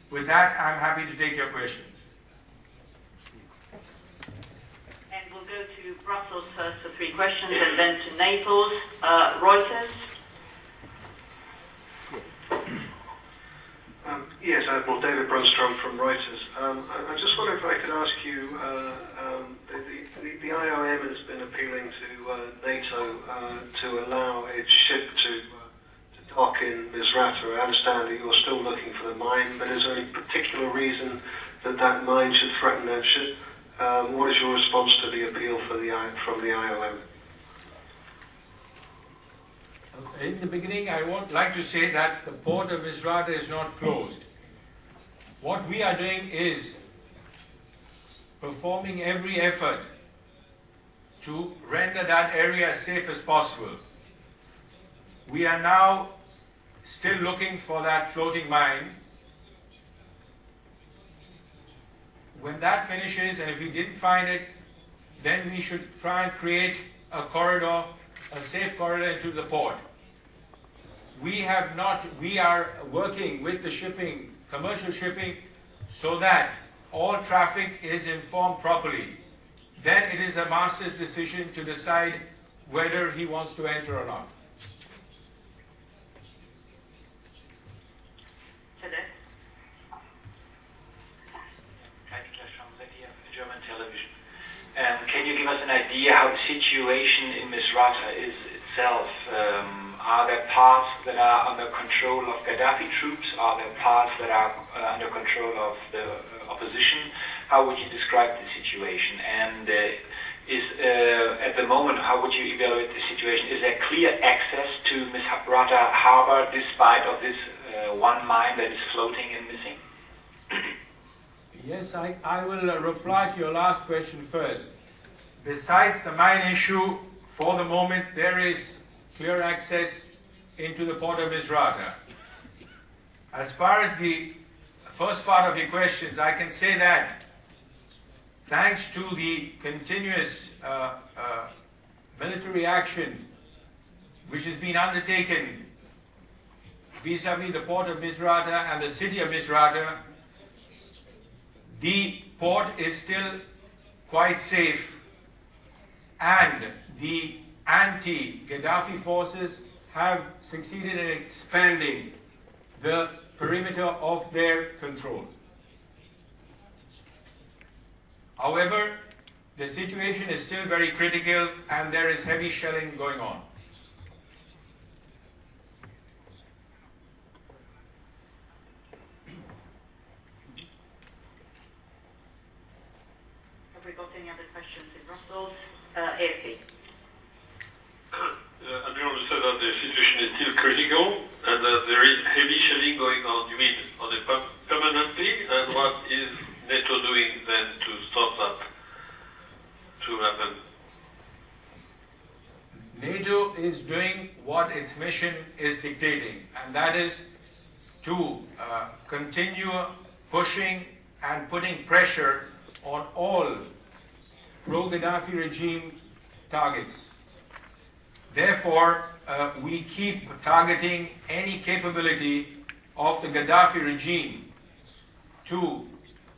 With that, I'm happy to take your questions. And we'll go to Brussels first for 3 questions, and then to Naples. Reuters. Yes, Admiral David Brunstrom from Reuters. I just wonder if I could ask you, the IOM has been appealing to NATO to allow its ship to dock in Misrata. I understand that you're still looking for the mine, but is there any particular reason that that mine should threaten that ship? What is your response to the appeal from the IOM? In the beginning, I would like to say that the port of Misrata is not closed. What we are doing is performing every effort to render that area as safe as possible. We are now still looking for that floating mine. When that finishes, and if we didn't find it, then we should try and create a corridor, a safe corridor into the port. We are working with the shipping, commercial shipping, so that all traffic is informed properly. Then it is a master's decision to decide whether he wants to enter or not. German television. Can you give us an idea how the situation in Misrata is itself? Are there parts that are under control of Gaddafi troops? Are there parts that are under control of the opposition? How would you describe the situation? And at the moment, how would you evaluate the situation? Is there clear access to Misrata harbor despite of this one mine that is floating and missing? Yes, I will reply to your last question first. Besides the mine issue, for the moment, there is clear access into the port of Misrata. As far as the first part of your questions, I can say that thanks to the continuous military action which has been undertaken vis-à-vis the port of Misrata and the city of Misrata, the port is still quite safe, and the anti-Gaddafi forces have succeeded in expanding the perimeter of their control. However, the situation is still very critical and there is heavy shelling going on. Have we got any other questions in Brussels? AFP. Admiral said that the situation is still critical and that there is heavy shelling going on. You mean on it permanently? And what is NATO doing then to stop that to happen? NATO is doing what its mission is dictating, and that is to continue pushing and putting pressure on all pro-Gaddafi regime targets. Therefore, we keep targeting any capability of the Gaddafi regime to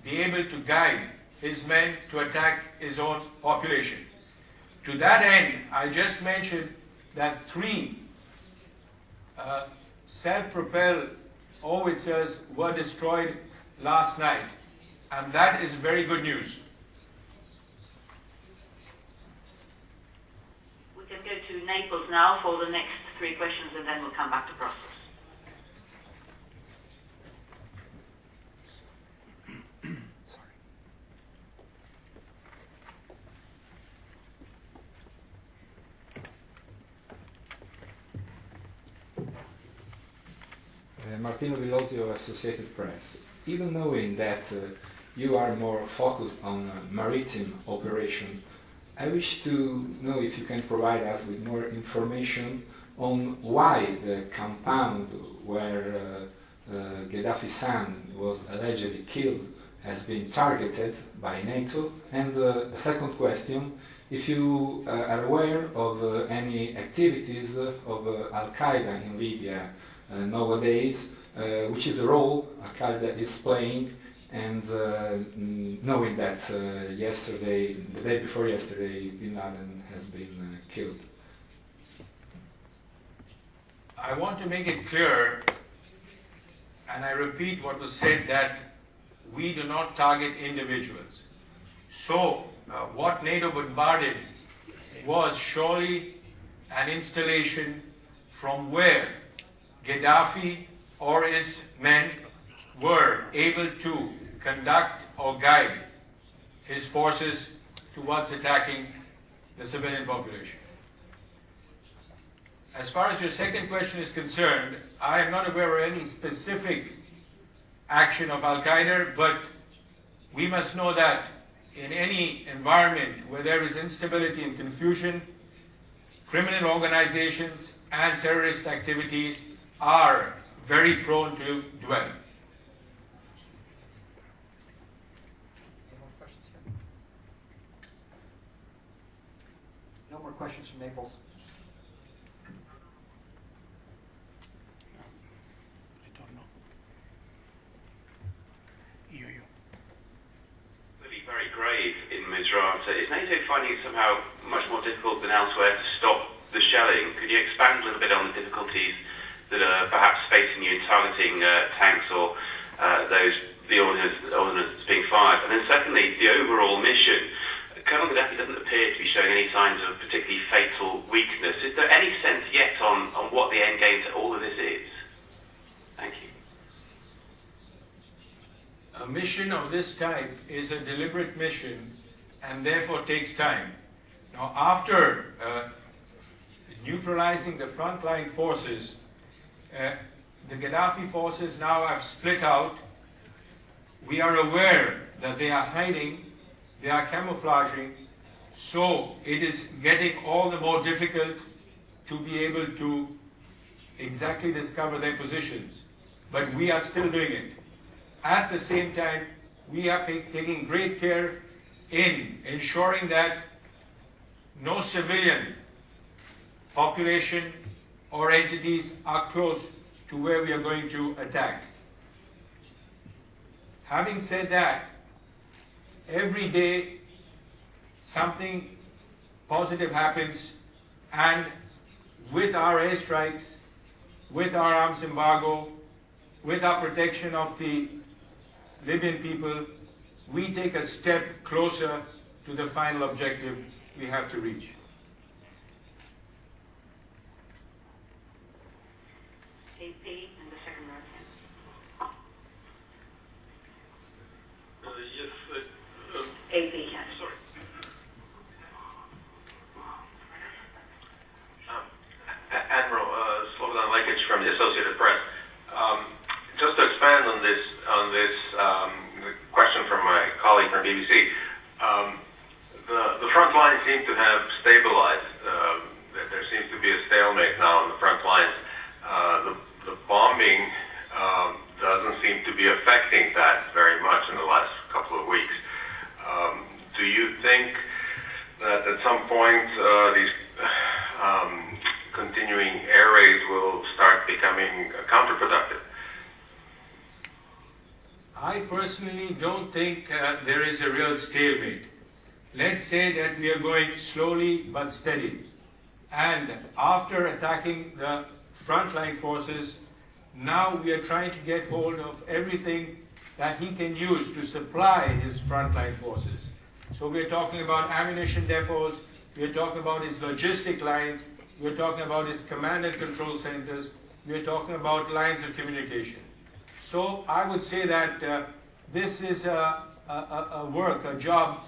be able to guide his men to attack his own population. To that end, I just mentioned that 3 self-propelled howitzers were destroyed last night, and that is very good news. We can go to Naples now for the next 3 questions, and then we'll come back to Brussels. Martino Villozio, Associated Press. Even knowing that you are more focused on maritime operation, I wish to know if you can provide us with more information on why the compound where Gaddafi's son was allegedly killed has been targeted by NATO. And a second question, if you are aware of any activities of Al-Qaeda in Libya nowadays, which is the role Al-Qaeda is playing, and knowing that yesterday, the day before yesterday, Bin Laden has been killed. I want to make it clear, and I repeat what was said, that we do not target individuals. So, what NATO bombarded was surely an installation from where Gaddafi or his men were able to conduct or guide his forces towards attacking the civilian population. As far as your second question is concerned, I am not aware of any specific action of Al-Qaeda, but we must know that in any environment where there is instability and confusion, criminal organizations and terrorist activities are very prone to dwell. Any more questions, sir? No more questions from Naples. I don't know. You. Clearly very grave in Misrata. Is NATO finding it somehow much more difficult than elsewhere to stop the shelling? Could you expand a little bit on the difficulties that are perhaps facing you in targeting tanks or the ordnance that's being fired? And then secondly, the overall mission. Colonel Gaddafi doesn't appear to be showing any signs of particularly fatal weakness. Is there any sense yet on what the end game to all of this is? Thank you. A mission of this type is a deliberate mission and therefore takes time. Now, after neutralizing the frontline forces, the Gaddafi forces now have split out. We are aware that they are hiding, they are camouflaging, so it is getting all the more difficult to be able to exactly discover their positions. But we are still doing it. At the same time, we are taking great care in ensuring that no civilian population or entities are close to where we are going to attack. Having said that, every day something positive happens, and with our airstrikes, with our arms embargo, with our protection of the Libyan people, we take a step closer to the final objective we have to reach. AP and the second row. Yes. AP, yes. Sorry. Admiral Slobodan Lekic from the Associated Press. Just to expand on this question from my colleague from BBC, the front lines seem to have stabilized. There seems to be a stalemate now on the front lines. The bombing doesn't seem to be affecting that very much in the last couple of weeks. Do you think that at some point these continuing air raids will start becoming counterproductive? I personally don't think there is a real stalemate. Let's say that we are going slowly but steady. And after attacking the frontline forces, now we are trying to get hold of everything that he can use to supply his frontline forces. So we're talking about ammunition depots, we're talking about his logistic lines, we're talking about his command and control centers, we're talking about lines of communication. So I would say that this is a job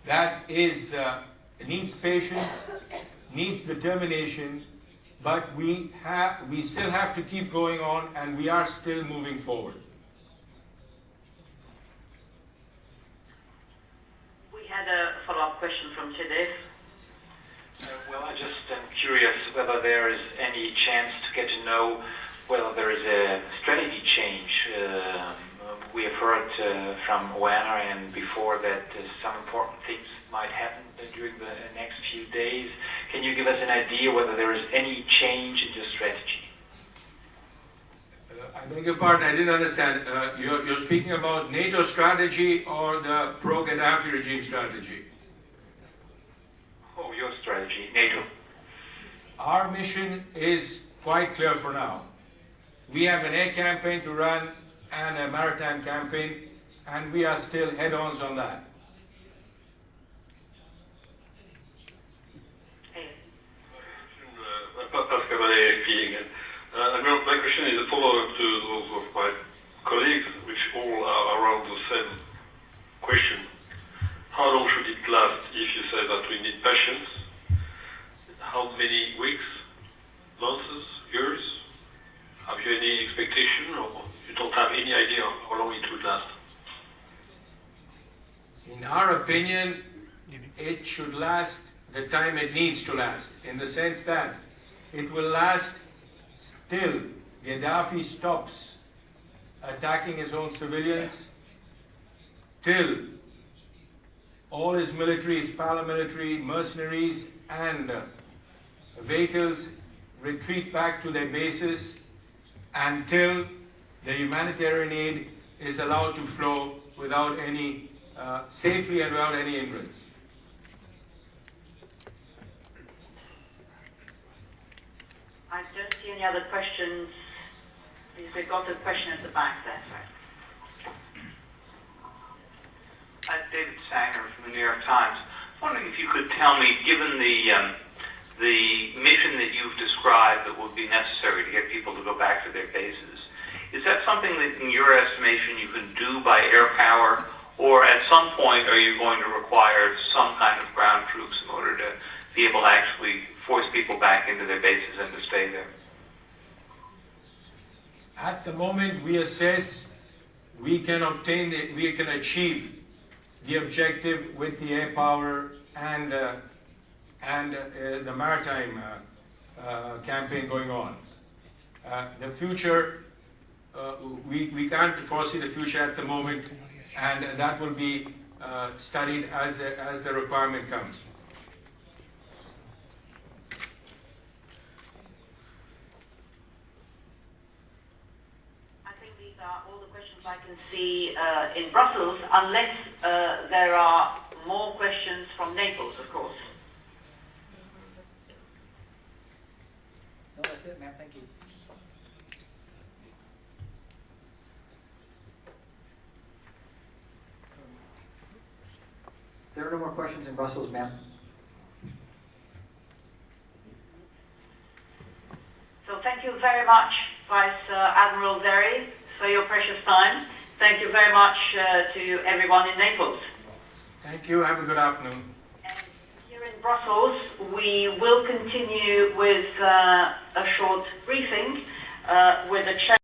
that needs patience, needs determination, but we still have to keep going on, and we are still moving forward. We had a follow-up question from Tedef. Well, I just am curious whether there is any chance to get to know whether there is a strategy change. We have heard from Werner and before that some important things might happen during the next few days. Can you give us an idea whether there is any change in your strategy? I beg your pardon, I didn't understand. You're speaking about NATO strategy or the pro-Gaddafi regime strategy? Oh, your strategy, NATO. Our mission is quite clear for now. We have an air campaign to run and a maritime campaign, and we are still head-ons on that. My question is a follow-up to those of my colleagues, which all are around the same question. How long should it last if you say that we need patience? How many weeks, months, years? Have you any expectation, or you don't have any idea how long it would last? In our opinion, it should last the time it needs to last, in the sense that it will last till Gaddafi stops attacking his own civilians, till all his military, his paramilitary, mercenaries and vehicles retreat back to their bases, until the humanitarian aid is allowed to flow without any, safely and without any hindrance. I don't see any other questions. We've got a question at the back there. David Sanger from the New York Times. I was wondering if you could tell me, given the mission that you've described that would be necessary to get people to go back to their bases, is that something that, in your estimation, you can do by air power, or at some point are you going to require some kind of ground troops in order to be able to actually force people back into their bases and to stay there? At the moment, we assess we can achieve the objective with the air power and the maritime campaign going on. The future, we can't foresee the future at the moment, and that will be studied as the requirement comes. All the questions I can see in Brussels, unless there are more questions from Naples, of course. No, that's it, ma'am. Thank you. There are no more questions in Brussels, ma'am. So thank you very much, Vice Admiral Veri, for your precious time. Thank you very much to everyone in Naples. Thank you. Have a good afternoon. And here in Brussels, we will continue with a short briefing with the chair.